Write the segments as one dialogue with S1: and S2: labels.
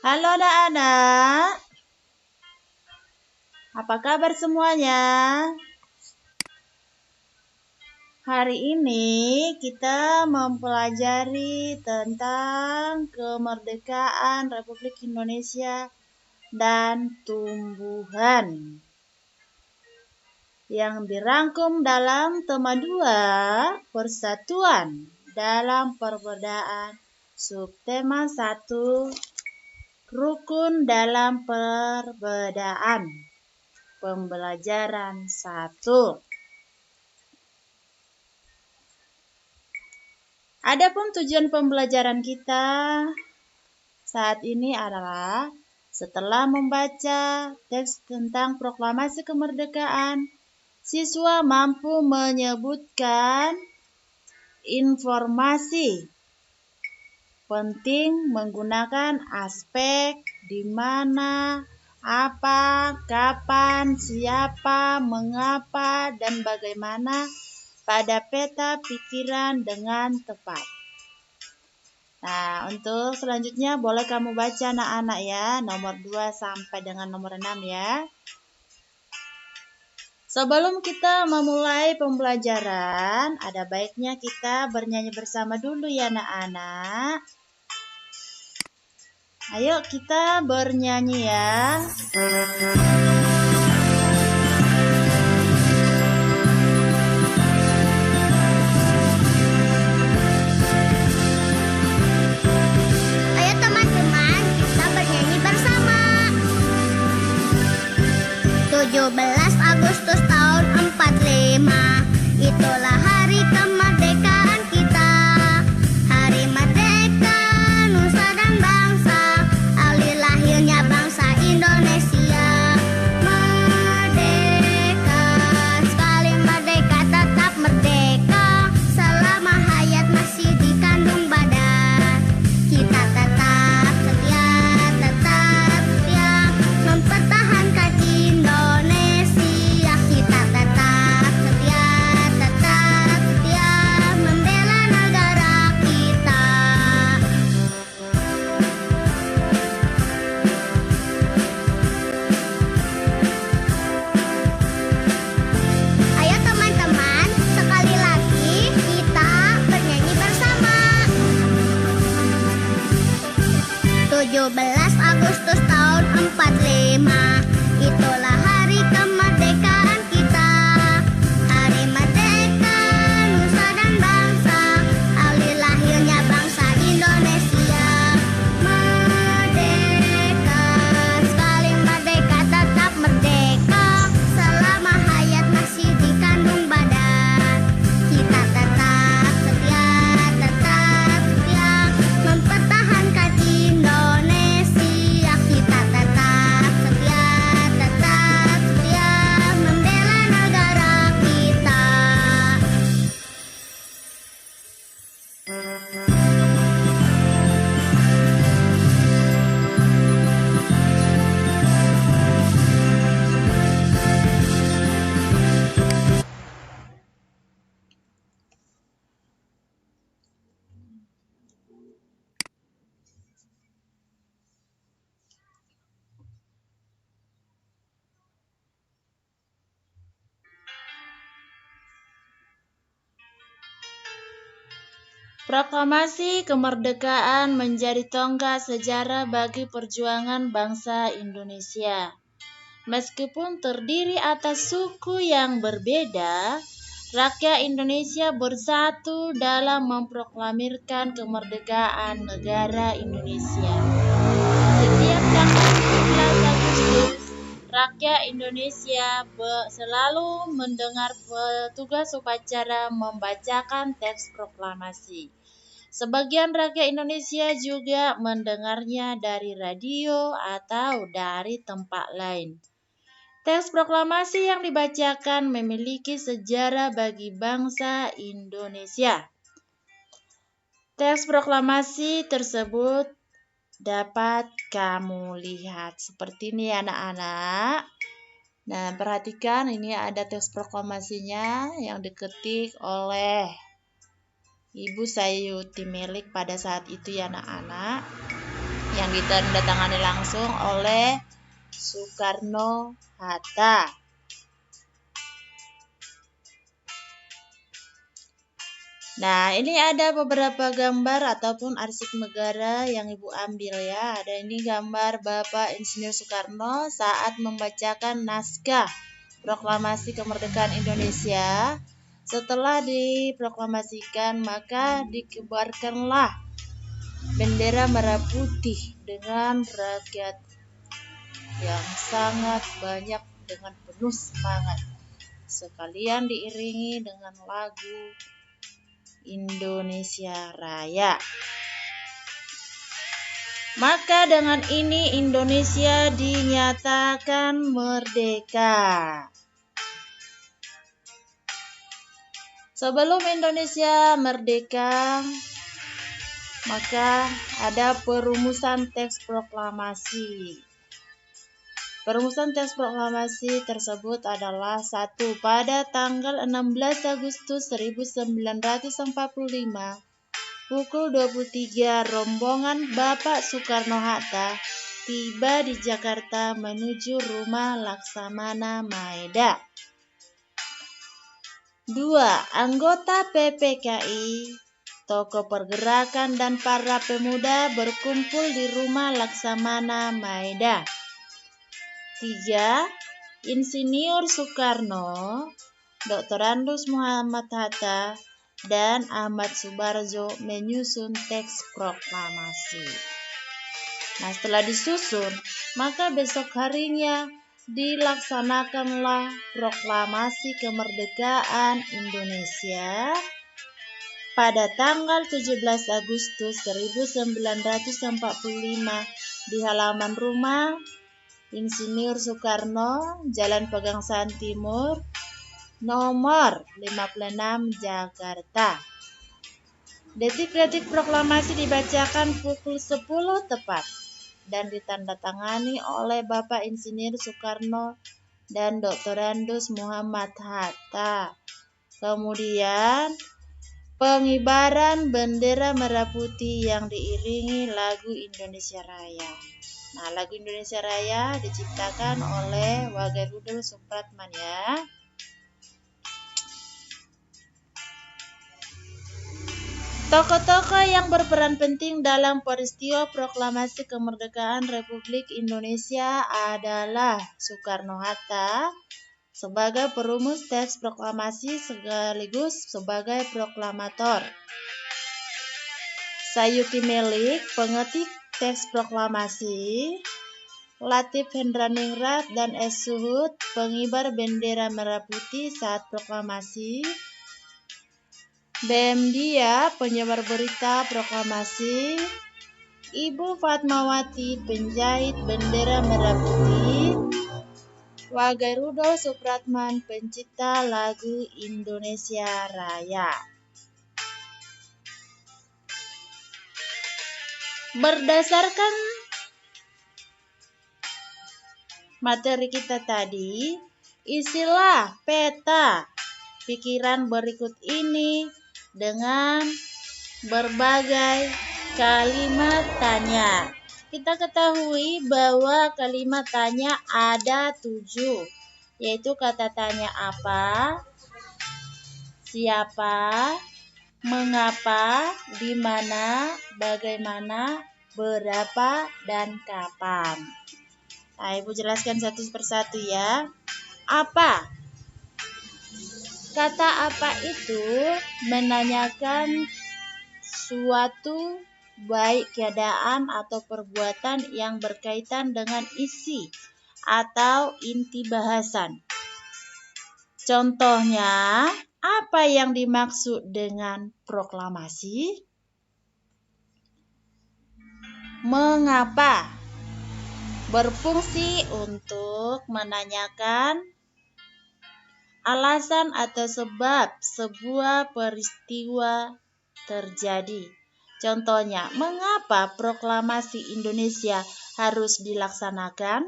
S1: Halo anak-anak, apa kabar semuanya? Hari ini kita mempelajari tentang kemerdekaan Republik Indonesia dan tumbuhan yang dirangkum dalam tema 2, Persatuan dalam Perbedaan, subtema 1, Rukun dalam Perbedaan. Pembelajaran 1. Adapun tujuan pembelajaran kita saat ini adalah setelah membaca teks tentang proklamasi kemerdekaan, siswa mampu menyebutkan informasi penting menggunakan aspek di mana, apa, kapan, siapa, mengapa, dan bagaimana pada peta pikiran dengan tepat. Nah, untuk selanjutnya boleh kamu baca anak-anak ya, nomor 2 sampai dengan nomor 6 ya. Sebelum kita memulai pembelajaran, ada baiknya kita bernyanyi bersama dulu ya anak-anak. Ayo kita bernyanyi ya.
S2: Ayo teman-teman, kita bernyanyi bersama. 17 Agustus tahun 45, itulah hari kemerdekaan kita. Hari merdeka, nusa dan bangsa, hari lahirnya bangsa Indonesia. Merdeka, sekali merdeka tetap merdeka, selama hayat masih dikandung badan. Kita tetap setia, mempertahankan Indonesia. Kita tetap setia, membela negara kita. Ayo teman-teman, sekali lagi kita bernyanyi bersama. 17 Agustus tahun 45, itulah hari kemerdekaan kita. Hari merdeka, nusa dan bangsa, hari lahirnya bangsa Indonesia. Merdeka, sekali merdeka tetap merdeka, selama hayat masih dikandung badan. Kita tetap setia, mempertahankan Indonesia. Kita tetap setia, membela negara kita.
S1: Proklamasi kemerdekaan menjadi tonggak sejarah bagi perjuangan bangsa Indonesia. Meskipun terdiri atas suku yang berbeda, rakyat Indonesia bersatu dalam memproklamirkan kemerdekaan negara Indonesia. Setiap tanggal 17 Agustus, rakyat Indonesia selalu mendengar petugas upacara membacakan teks proklamasi. Sebagian rakyat Indonesia juga mendengarnya dari radio atau dari tempat lain. Teks proklamasi yang dibacakan memiliki sejarah bagi bangsa Indonesia. Teks proklamasi tersebut dapat kamu lihat seperti ini anak-anak. Nah, perhatikan ini ada teks proklamasinya yang diketik oleh Ibu Sayuti Melik pada saat itu ya anak-anak. yang ditandatangani langsung oleh Soekarno-Hatta. Nah, ini ada beberapa gambar ataupun arsip negara yang Ibu ambil ya. Ada ini gambar Bapak Insinyur Soekarno saat membacakan naskah Proklamasi Kemerdekaan Indonesia. Setelah diproklamasikan, maka dikibarkanlah bendera merah putih dengan rakyat yang sangat banyak dengan penuh semangat. Sekalian diiringi dengan lagu Indonesia Raya. Maka dengan ini Indonesia dinyatakan merdeka. Sebelum Indonesia merdeka, maka ada perumusan teks proklamasi. Perumusan teks proklamasi tersebut adalah 1. Pada tanggal 16 Agustus 1945, pukul 23, rombongan Bapak Soekarno-Hatta tiba di Jakarta menuju rumah Laksamana Maeda. 2. Anggota PPKI, tokoh pergerakan dan para pemuda berkumpul di rumah Laksamana Maeda. 3. Insinyur Soekarno, Dr. Andes Muhammad Hatta, dan Ahmad Subarjo menyusun teks proklamasi. Nah, setelah disusun, maka besok harinya dilaksanakanlah proklamasi kemerdekaan Indonesia pada tanggal 17 Agustus 1945 di halaman rumah Insinyur Soekarno, Jalan Pegangsaan Timur, nomor 56, Jakarta. Detik-detik proklamasi dibacakan pukul 10 tepat dan ditandatangani oleh Bapak Insinyur Soekarno dan Dr. Andes Muhammad Hatta. Kemudian pengibaran bendera merah putih yang diiringi lagu Indonesia Raya. Nah, lagu Indonesia Raya diciptakan oleh Wage Rudolf Supratman ya. Tokoh-tokoh yang berperan penting dalam peristiwa proklamasi kemerdekaan Republik Indonesia adalah Soekarno-Hatta sebagai perumus teks proklamasi sekaligus sebagai proklamator. Sayuti Melik, pengetik teks proklamasi. Latif Hendraningrat dan S. Suhud, pengibar bendera merah putih saat proklamasi. BM Dia, penyebar berita proklamasi. Ibu Fatmawati, penjahit bendera merah putih. Wage Rudolf Supratman, pencipta lagu Indonesia Raya. Berdasarkan materi kita tadi, isilah peta pikiran berikut ini dengan berbagai kalimat tanya. Kita ketahui bahwa kalimat tanya ada 7, yaitu kata tanya apa, siapa, mengapa, di mana, bagaimana, berapa, dan kapan. Nah, Ibu jelaskan satu persatu ya. Apa? Kata apa itu menanyakan suatu baik keadaan atau perbuatan yang berkaitan dengan isi atau inti bahasan. Contohnya, apa yang dimaksud dengan proklamasi? Mengapa? Berfungsi untuk menanyakan alasan atau sebab sebuah peristiwa terjadi. Contohnya, mengapa proklamasi Indonesia harus dilaksanakan?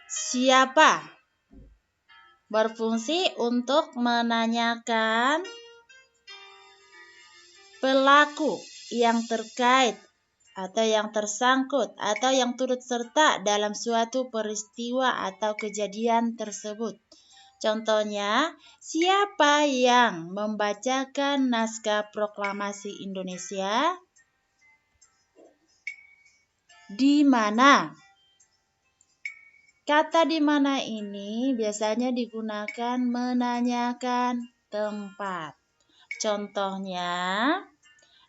S1: Siapa? Berfungsi untuk menanyakan pelaku yang terkait atau yang tersangkut atau yang turut serta dalam suatu peristiwa atau kejadian tersebut. Contohnya, siapa yang membacakan naskah proklamasi Indonesia? Di mana? Kata di mana ini biasanya digunakan menanyakan tempat. Contohnya,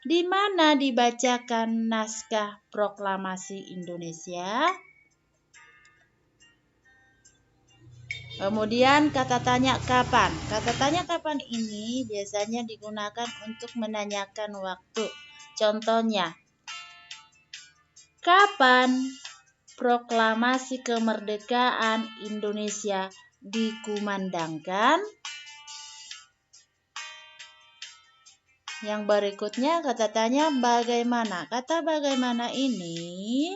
S1: di mana dibacakan naskah proklamasi Indonesia? Kemudian kata tanya kapan. Kata tanya kapan ini biasanya digunakan untuk menanyakan waktu. Contohnya, kapan proklamasi kemerdekaan Indonesia dikumandangkan? Yang berikutnya kata tanya bagaimana. Kata bagaimana ini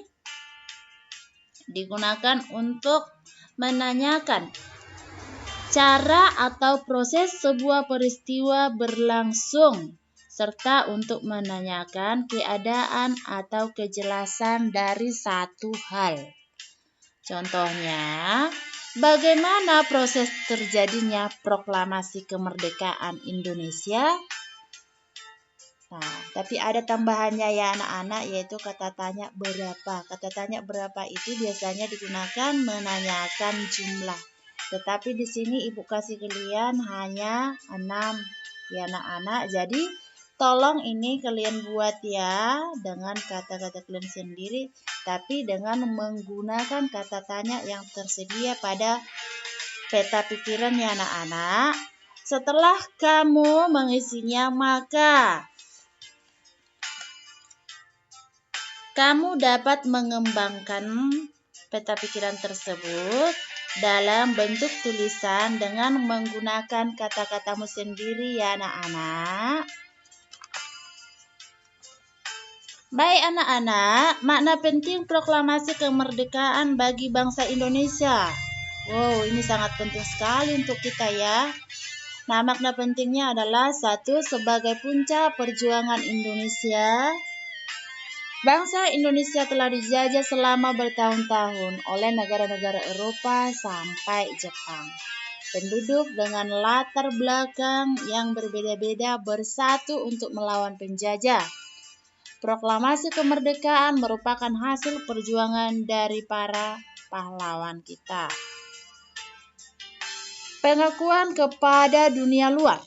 S1: digunakan untuk menanyakan cara atau proses sebuah peristiwa berlangsung, serta untuk menanyakan keadaan atau kejelasan dari satu hal. Contohnya, bagaimana proses terjadinya proklamasi kemerdekaan Indonesia? Nah, tapi ada tambahannya ya anak-anak, yaitu kata tanya berapa. Kata tanya berapa itu biasanya digunakan menanyakan jumlah. Tetapi di sini Ibu kasih kalian hanya 6 ya anak-anak. Jadi tolong ini kalian buat ya dengan kata-kata kalian sendiri, tapi dengan menggunakan kata tanya yang tersedia pada peta pikiran ya anak-anak. Setelah kamu mengisinya, maka kamu dapat mengembangkan peta pikiran tersebut dalam bentuk tulisan dengan menggunakan kata-katamu sendiri ya anak-anak. Baik anak-anak, makna penting proklamasi kemerdekaan bagi bangsa Indonesia. Wow, ini sangat penting sekali untuk kita ya. Nah, makna pentingnya adalah 1. Sebagai puncak perjuangan Indonesia. Bangsa Indonesia telah dijajah selama bertahun-tahun oleh negara-negara Eropa sampai Jepang. Penduduk dengan latar belakang yang berbeda-beda bersatu untuk melawan penjajah. Proklamasi kemerdekaan merupakan hasil perjuangan dari para pahlawan kita. Pengakuan kepada dunia luar.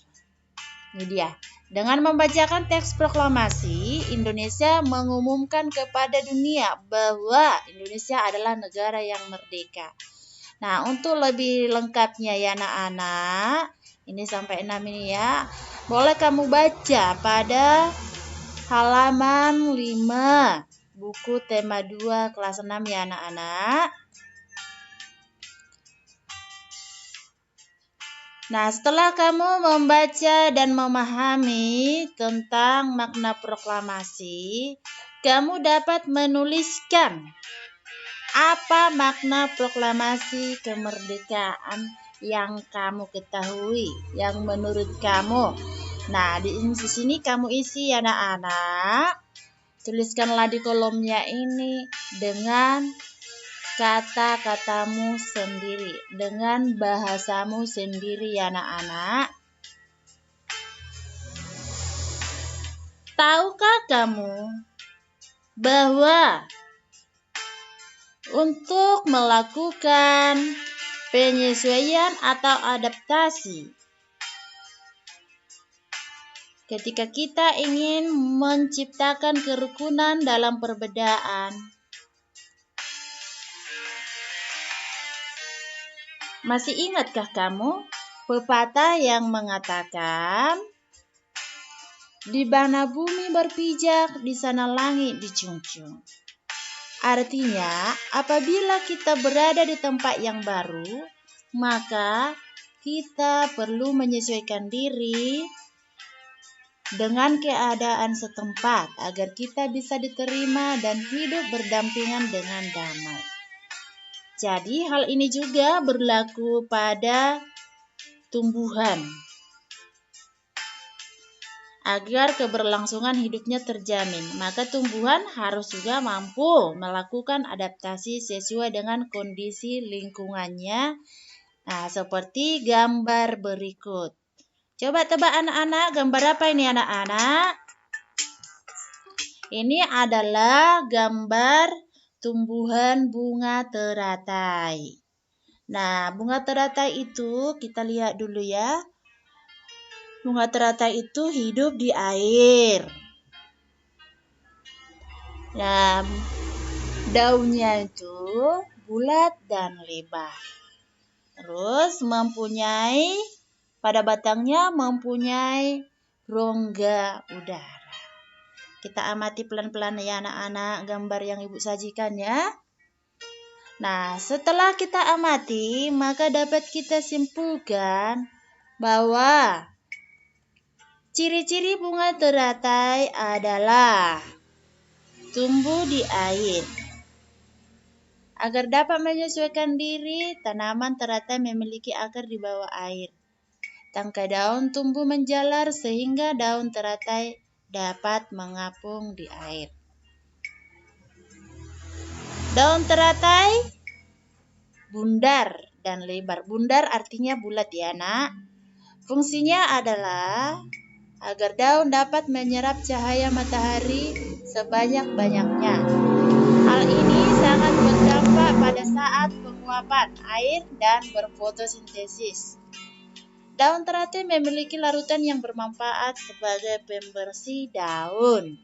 S1: Ini dia. Dengan membacakan teks proklamasi, Indonesia mengumumkan kepada dunia bahwa Indonesia adalah negara yang merdeka. Nah, untuk lebih lengkapnya ya anak-anak, ini sampai 6 ini ya. Boleh kamu baca pada halaman 5, buku tema 2 kelas 6 ya anak-anak. Nah, setelah kamu membaca dan memahami tentang makna proklamasi, kamu dapat menuliskan apa makna proklamasi kemerdekaan yang kamu ketahui, yang menurut kamu. Nah, di sini kamu isi ya anak-anak. Tuliskanlah di kolomnya ini dengan kata-katamu sendiri, dengan bahasamu sendiri ya anak-anak. Tahukah kamu bahwa untuk melakukan penyesuaian atau adaptasi, ketika kita ingin menciptakan kerukunan dalam perbedaan, masih ingatkah kamu pepatah yang mengatakan, di mana bumi berpijak, di sana langit dijunjung. Artinya, apabila kita berada di tempat yang baru, maka kita perlu menyesuaikan diri dengan keadaan setempat agar kita bisa diterima dan hidup berdampingan dengan damai. Jadi hal ini juga berlaku pada tumbuhan. agar keberlangsungan hidupnya terjamin. Maka tumbuhan harus juga mampu melakukan adaptasi sesuai dengan kondisi lingkungannya. Nah, seperti gambar berikut. Coba tebak anak-anak, gambar apa ini anak-anak? Ini adalah gambar tumbuhan bunga teratai. Nah, bunga teratai itu kita lihat dulu ya. Bunga teratai itu hidup di air. Nah, daunnya itu bulat dan lebar. Terus pada batangnya mempunyai rongga udara. Kita amati pelan-pelan ya anak-anak gambar yang ibu sajikan ya. Nah, setelah kita amati, maka dapat kita simpulkan bahwa ciri-ciri bunga teratai adalah tumbuh di air. Agar dapat menyesuaikan diri, tanaman teratai memiliki akar di bawah air. Tangkai daun tumbuh menjalar sehingga daun teratai dapat mengapung di air. Daun teratai bundar dan lebar. Bundar artinya bulat ya nak. Fungsinya adalah agar daun dapat menyerap cahaya matahari sebanyak-banyaknya. Hal ini sangat berdampak pada saat penguapan air dan berfotosintesis. Daun teratai memiliki larutan yang bermanfaat sebagai pembersih daun.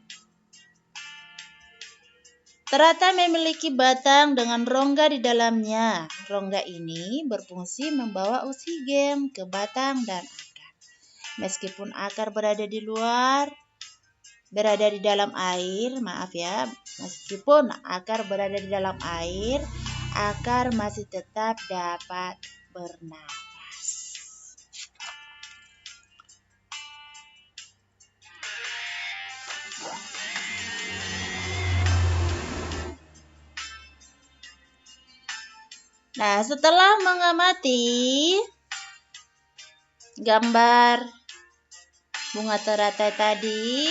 S1: Teratai memiliki batang dengan rongga di dalamnya. Rongga ini berfungsi membawa oksigen ke batang dan akar. Meskipun akar berada di dalam air, meskipun akar berada di dalam air, akar masih tetap dapat bernapas. Nah, setelah mengamati gambar bunga teratai tadi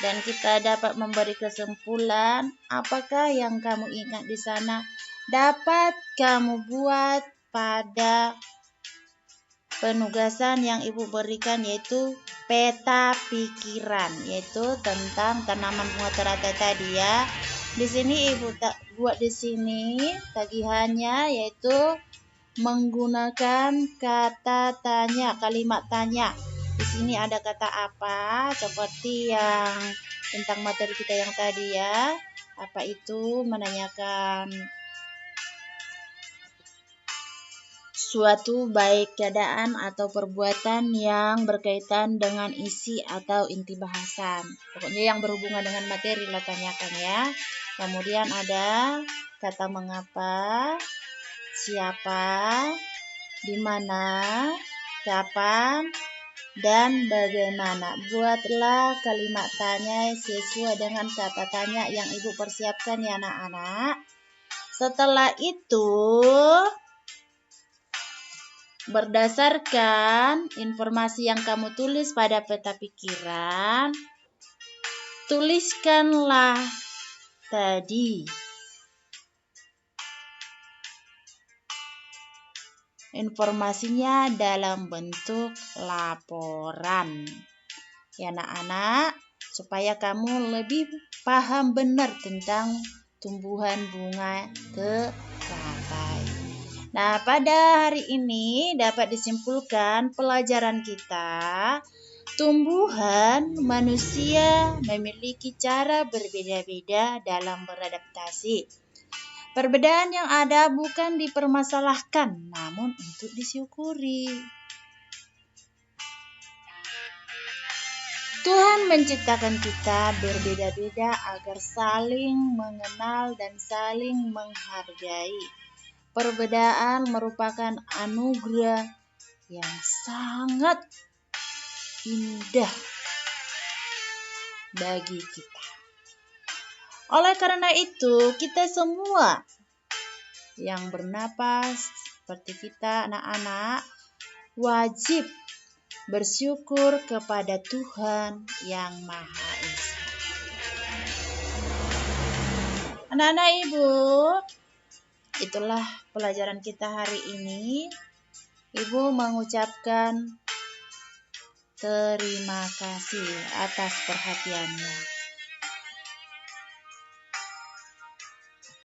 S1: dan kita dapat memberi kesimpulan, apakah yang kamu ingat di sana dapat kamu buat pada penugasan yang ibu berikan, yaitu peta pikiran, yaitu tentang tanaman bunga teratai tadi ya. Di sini ibu buat di sini tagihannya yaitu menggunakan kata tanya, kalimat tanya. Di sini ada kata apa seperti yang tentang materi kita yang tadi ya. Apa itu? Menanyakan suatu baik keadaan atau perbuatan yang berkaitan dengan isi atau inti bahasan. Pokoknya yang berhubungan dengan materi lah tanyakan ya. Kemudian ada kata mengapa, siapa, di mana, kapan, dan bagaimana. Buatlah kalimat tanya sesuai dengan kata tanya yang ibu persiapkan ya anak-anak. Setelah itu, berdasarkan informasi yang kamu tulis pada peta pikiran, tuliskanlah tadi informasinya dalam bentuk laporan ya anak-anak, supaya kamu lebih paham benar tentang tumbuhan bunga teratai. Nah, pada hari ini dapat disimpulkan pelajaran kita, tumbuhan manusia memiliki cara berbeda-beda dalam beradaptasi. Perbedaan yang ada bukan dipermasalahkan, namun untuk disyukuri. Tuhan menciptakan kita berbeda-beda agar saling mengenal dan saling menghargai. Perbedaan merupakan anugerah yang sangat indah bagi kita. Oleh karena itu, kita semua yang bernapas seperti kita anak-anak wajib bersyukur kepada Tuhan yang Maha Esa. Anak-anak Ibu, itulah pelajaran kita hari ini. Ibu mengucapkan terima kasih atas perhatiannya.